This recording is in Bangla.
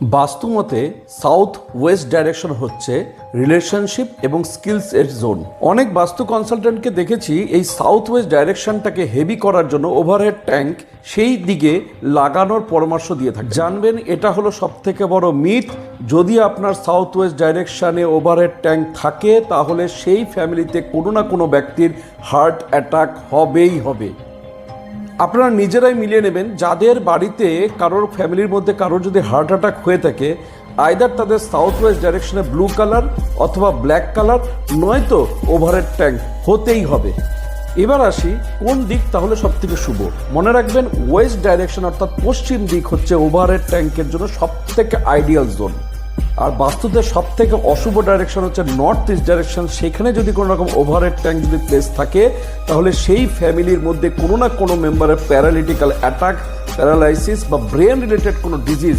বাস্তুমতে সাউথ ওয়েস্ট ডাইরেকশন হচ্ছে রিলেশনশিপ এবং স্কিলস এর জোন। অনেক বাস্তু কনসালটেন্টকে দেখেছি এই সাউথ ওয়েস্ট ডাইরেকশনটাকে হেভি করার জন্য ওভারহেড ট্যাঙ্ক সেই দিকে লাগানোর পরামর্শ দিয়ে থাকে। জানবেন এটা হলো সবথেকে বড় মিথ। যদি আপনার সাউথ ওয়েস্ট ডাইরেকশনে ওভারহেড ট্যাঙ্ক থাকে তাহলে সেই ফ্যামিলিতে কোনো না কোনো ব্যক্তির হার্ট অ্যাটাক হবেই হবে। আপনারা নিজেরাই মিলিয়ে নেবেন, যাদের বাড়িতে কারোর ফ্যামিলির মধ্যে কারোর যদি হার্ট অ্যাটাক হয়ে থাকে, আইদার তাদের সাউথ ওয়েস্ট ডাইরেকশনে ব্লু কালার অথবা ব্ল্যাক কালার নয়তো ওভারহেড ট্যাঙ্ক হতেই হবে। এবার আসি কোন দিক তাহলে সব থেকে শুভ। মনে রাখবেন ওয়েস্ট ডাইরেকশন অর্থাৎ পশ্চিম দিক হচ্ছে ওভারহেড ট্যাঙ্কের জন্য সব থেকে আইডিয়াল জোন। আর বাস্তুতে সব থেকে অশুভ ডাইরেকশন হচ্ছে নর্থ ইস্ট ডাইরেকশন। সেখানে যদি কোনো রকম ওভারহেড ট্যাঙ্ক যদি প্লেস থাকে তাহলে সেই ফ্যামিলির মধ্যে কোনো না কোনো মেম্বারের প্যারালিটিক্যাল অ্যাটাক, প্যারালাইসিস বা ব্রেন রিলেটেড কোনো ডিজিজ